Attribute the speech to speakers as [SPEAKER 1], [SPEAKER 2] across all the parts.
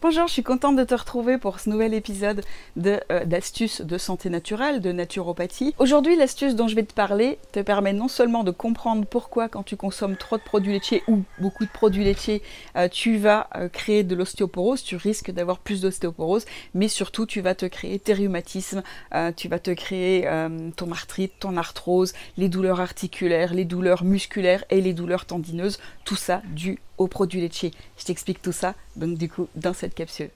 [SPEAKER 1] Bonjour, je suis contente de te retrouver pour ce nouvel épisode d'astuces de santé naturelle, de naturopathie. Aujourd'hui, l'astuce dont je vais te parler te permet non seulement de comprendre pourquoi quand tu consommes trop de produits laitiers ou beaucoup de produits laitiers, tu vas créer de l'ostéoporose, tu risques d'avoir plus d'ostéoporose, mais surtout tu vas te créer tes rhumatismes, tu vas te créer ton arthrite, ton arthrose, les douleurs articulaires, les douleurs musculaires et les douleurs tendineuses, tout ça dû aux produits laitiers. Je t'explique tout ça, donc du coup, dans cette capsule.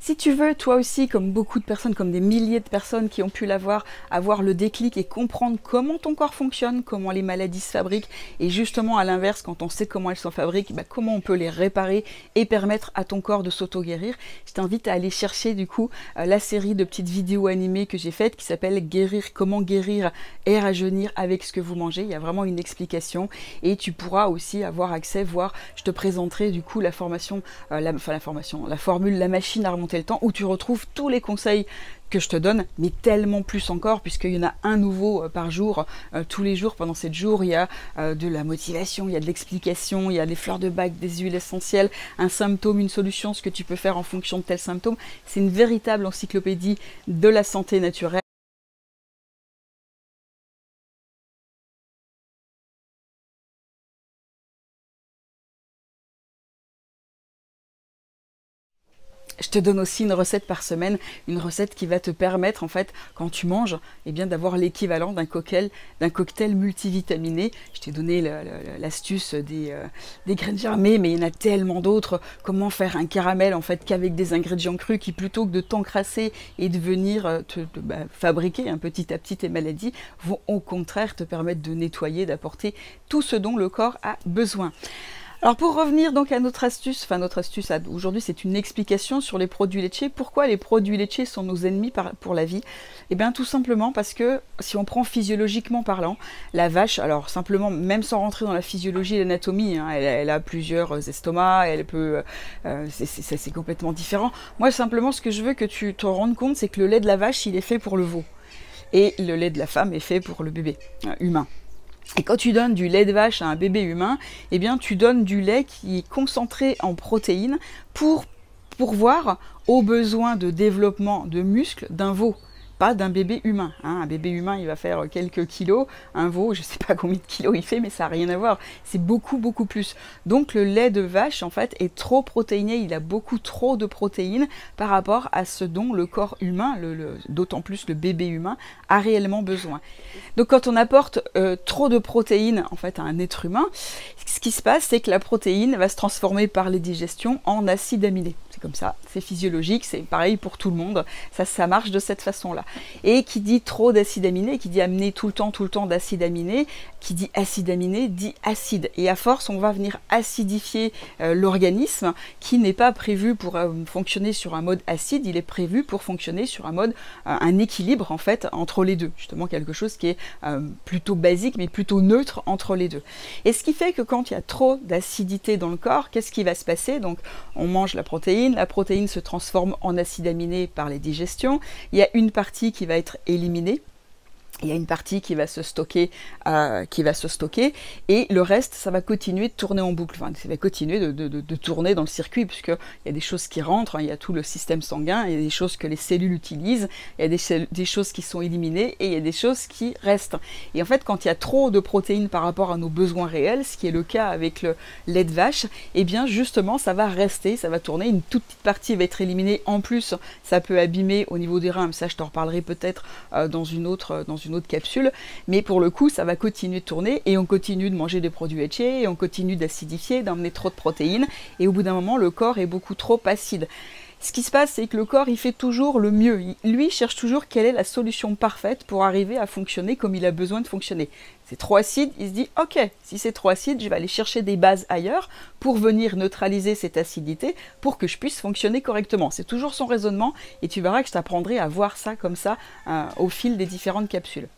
[SPEAKER 1] Si tu veux, toi aussi, comme beaucoup de personnes, comme des milliers de personnes qui ont pu l'avoir, avoir le déclic et comprendre comment ton corps fonctionne, comment les maladies se fabriquent, et justement à l'inverse, quand on sait comment elles se fabriquent, comment on peut les réparer et permettre à ton corps de s'auto-guérir, je t'invite à aller chercher du coup la série de petites vidéos animées que j'ai faites qui s'appelle Comment guérir et rajeunir avec ce que vous mangez. Il y a vraiment une explication et tu pourras aussi avoir accès, voire je te présenterai du coup la formation, la formule, la machine à remonter le temps, où tu retrouves tous les conseils que je te donne, mais tellement plus encore, puisqu'il y en a un nouveau par jour, tous les jours, pendant 7 jours, il y a de la motivation, il y a de l'explication, il y a des fleurs de bac, des huiles essentielles, un symptôme, une solution, ce que tu peux faire en fonction de tel symptôme. C'est une véritable encyclopédie de la santé naturelle. Je te donne aussi une recette par semaine, une recette qui va te permettre, en fait, quand tu manges, d'avoir l'équivalent d'un cocktail multivitaminé. Je t'ai donné l'astuce des graines germées, mais il y en a tellement d'autres. Comment faire un caramel, en fait, qu'avec des ingrédients crus, qui plutôt que de t'encrasser et de venir fabriquer petit à petit tes maladies, vont au contraire te permettre de nettoyer, d'apporter tout ce dont le corps a besoin. Alors pour revenir donc à notre astuce aujourd'hui, c'est une explication sur les produits laitiers. Pourquoi les produits laitiers sont nos ennemis pour la vie? Eh bien tout simplement parce que si on prend physiologiquement parlant, la vache, alors simplement, même sans rentrer dans la physiologie et l'anatomie, hein, elle a plusieurs estomacs, elle peut, c'est complètement différent. Moi simplement ce que je veux que tu te rendes compte, c'est que le lait de la vache, il est fait pour le veau. Et le lait de la femme est fait pour le bébé humain. Et quand tu donnes du lait de vache à un bébé humain, eh bien tu donnes du lait qui est concentré en protéines pour pourvoir aux besoins de développement de muscles d'un veau, pas d'un bébé humain. Hein. Un bébé humain, il va faire quelques kilos, un veau, je ne sais pas combien de kilos il fait, mais ça n'a rien à voir. C'est beaucoup, beaucoup plus. Donc le lait de vache, en fait, est trop protéiné, il a beaucoup trop de protéines par rapport à ce dont le corps humain, d'autant plus le bébé humain, a réellement besoin. Donc quand on apporte trop de protéines, en fait, à un être humain, ce qui se passe, c'est que la protéine va se transformer par les digestions en acides aminés. C'est comme ça, c'est physiologique, c'est pareil pour tout le monde, ça marche de cette façon-là. Et qui dit trop d'acides aminés, qui dit amener tout le temps d'acides aminés, qui dit acide aminé, dit acide. Et à force, on va venir acidifier l'organisme qui n'est pas prévu pour fonctionner sur un mode acide, il est prévu pour fonctionner sur un mode, un équilibre en fait entre les deux. Justement quelque chose qui est plutôt basique mais plutôt neutre entre les deux. Et ce qui fait que quand il y a trop d'acidité dans le corps, qu'est-ce qui va se passer? Donc on mange la protéine se transforme en acide aminé par les digestions, il y a une partie qui va être éliminée, il y a une partie qui va se stocker, et le reste, ça va continuer de tourner en boucle. Enfin, ça va continuer de tourner dans le circuit, puisqu'il y a des choses qui rentrent, hein, il y a tout le système sanguin, il y a des choses que les cellules utilisent, il y a des choses qui sont éliminées, et il y a des choses qui restent. Et en fait, quand il y a trop de protéines par rapport à nos besoins réels, ce qui est le cas avec le lait de vache, eh bien justement, ça va rester, ça va tourner, une toute petite partie va être éliminée. En plus, ça peut abîmer au niveau des reins, mais ça, je t'en reparlerai peut-être dans une autre capsule, mais pour le coup ça va continuer de tourner et on continue de manger des produits laitiers et on continue d'acidifier, d'emmener trop de protéines et au bout d'un moment le corps est beaucoup trop acide. Ce qui se passe, c'est que le corps il fait toujours le mieux, lui cherche toujours quelle est la solution parfaite pour arriver à fonctionner comme il a besoin de fonctionner. C'est trop acide, il se dit ok, si c'est trop acide, je vais aller chercher des bases ailleurs pour venir neutraliser cette acidité pour que je puisse fonctionner correctement. C'est toujours son raisonnement et tu verras que je t'apprendrai à voir ça comme ça au fil des différentes capsules.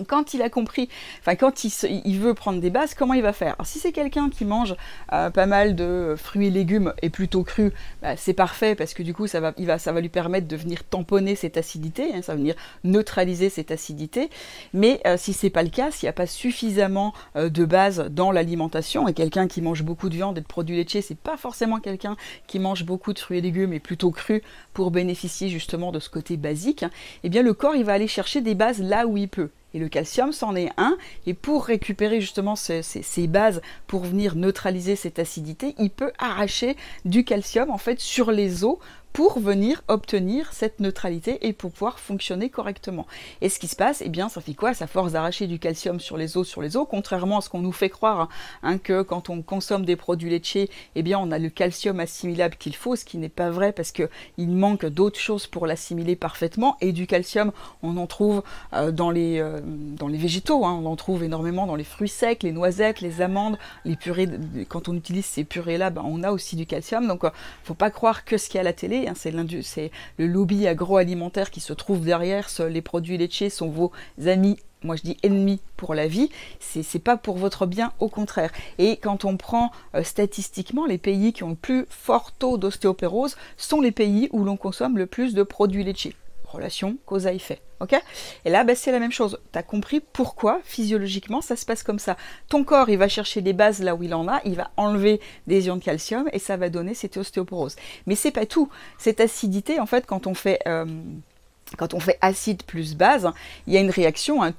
[SPEAKER 1] Quand il a compris, enfin quand il veut prendre des bases, comment il va faire? Alors si c'est quelqu'un qui mange pas mal de fruits et légumes et plutôt crus, bah, c'est parfait parce que du coup ça va lui permettre de venir tamponner cette acidité, hein, ça va venir neutraliser cette acidité. Mais si c'est pas le cas, s'il n'y a pas suffisamment de bases dans l'alimentation, et quelqu'un qui mange beaucoup de viande et de produits laitiers, c'est pas forcément quelqu'un qui mange beaucoup de fruits et légumes et plutôt crus pour bénéficier justement de ce côté basique, hein, eh bien le corps il va aller chercher des bases là où il peut. Et le calcium, c'en est un. Et pour récupérer justement ces bases, pour venir neutraliser cette acidité, il peut arracher du calcium en fait sur les os pour venir obtenir cette neutralité et pour pouvoir fonctionner correctement. Et ce qui se passe, eh bien, ça fait quoi? Ça force d'arracher du calcium sur les os, contrairement à ce qu'on nous fait croire, hein, que quand on consomme des produits laitiers, eh bien, on a le calcium assimilable qu'il faut, ce qui n'est pas vrai parce qu'il manque d'autres choses pour l'assimiler parfaitement. Et du calcium, on en trouve dans les végétaux, hein, on en trouve énormément dans les fruits secs, les noisettes, les amandes, les purées. Quand on utilise ces purées-là, ben, on a aussi du calcium. Donc, faut pas croire que ce qu'il y a à la télé, c'est le lobby agroalimentaire qui se trouve derrière. Les produits laitiers sont vos amis, moi je dis ennemis pour la vie, c'est pas pour votre bien, au contraire. Et quand on prend statistiquement, les pays qui ont le plus fort taux d'ostéoporose sont les pays où l'on consomme le plus de produits laitiers. Relation cause à effet. Ok? Et là, ben, c'est la même chose. Tu as compris pourquoi, physiologiquement, ça se passe comme ça. Ton corps, il va chercher des bases là où il en a, il va enlever des ions de calcium et ça va donner cette ostéoporose. Mais c'est pas tout. Cette acidité, en fait, quand on fait acide plus base, il y a une réaction, hein,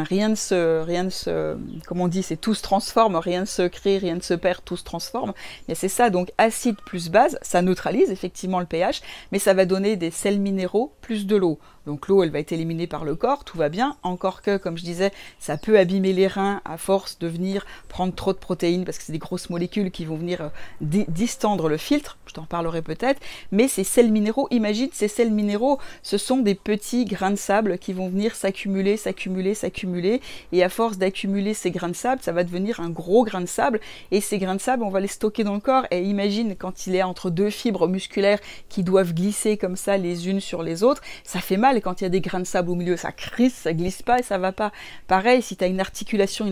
[SPEAKER 1] rien ne se, comment on dit, c'est tout se transforme, rien ne se crée, rien ne se perd, tout se transforme. Mais c'est ça, donc acide plus base, ça neutralise effectivement le pH, mais ça va donner des sels minéraux plus de l'eau. Donc l'eau, elle va être éliminée par le corps, tout va bien. Encore que, comme je disais, ça peut abîmer les reins à force de venir prendre trop de protéines, parce que c'est des grosses molécules qui vont venir distendre le filtre. Je t'en parlerai peut-être. Mais ces sels minéraux, imagine, ces sels minéraux, ce sont des petits grains de sable qui vont venir s'accumuler, s'accumuler, s'accumuler. Et à force d'accumuler ces grains de sable, ça va devenir un gros grain de sable. Et ces grains de sable, on va les stocker dans le corps. Et imagine, quand il est entre deux fibres musculaires qui doivent glisser comme ça les unes sur les autres, ça fait mal. Et quand il y a des grains de sable au milieu, ça crisse, ça glisse pas et ça va pas. Pareil, si tu as une articulation,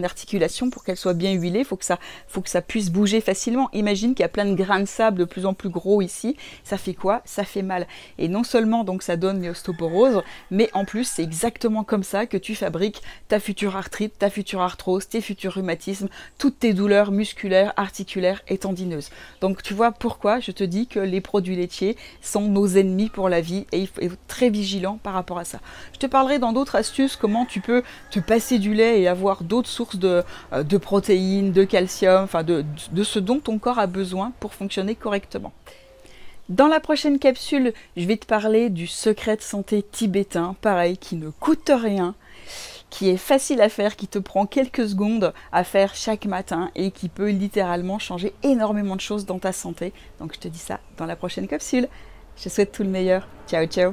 [SPEAKER 1] pour qu'elle soit bien huilée, faut que ça puisse bouger facilement. Imagine qu'il y a plein de grains de sable de plus en plus gros ici. Ça fait quoi? Ça fait mal. Et non seulement donc ça donne l'ostéoporose, mais en plus c'est exactement comme ça que tu fabriques ta future arthrite, ta future arthrose, tes futurs rhumatismes, toutes tes douleurs musculaires, articulaires et tendineuses. Donc tu vois pourquoi je te dis que les produits laitiers sont nos ennemis pour la vie et il faut être très vigilant par rapport à ça. Je te parlerai dans d'autres astuces comment tu peux te passer du lait et avoir d'autres sources de protéines, de calcium, enfin de ce dont ton corps a besoin pour fonctionner correctement. Dans la prochaine capsule, je vais te parler du secret de santé tibétain, pareil, qui ne coûte rien, qui est facile à faire, qui te prend quelques secondes à faire chaque matin et qui peut littéralement changer énormément de choses dans ta santé. Donc je te dis ça dans la prochaine capsule. Je te souhaite tout le meilleur. Ciao, ciao!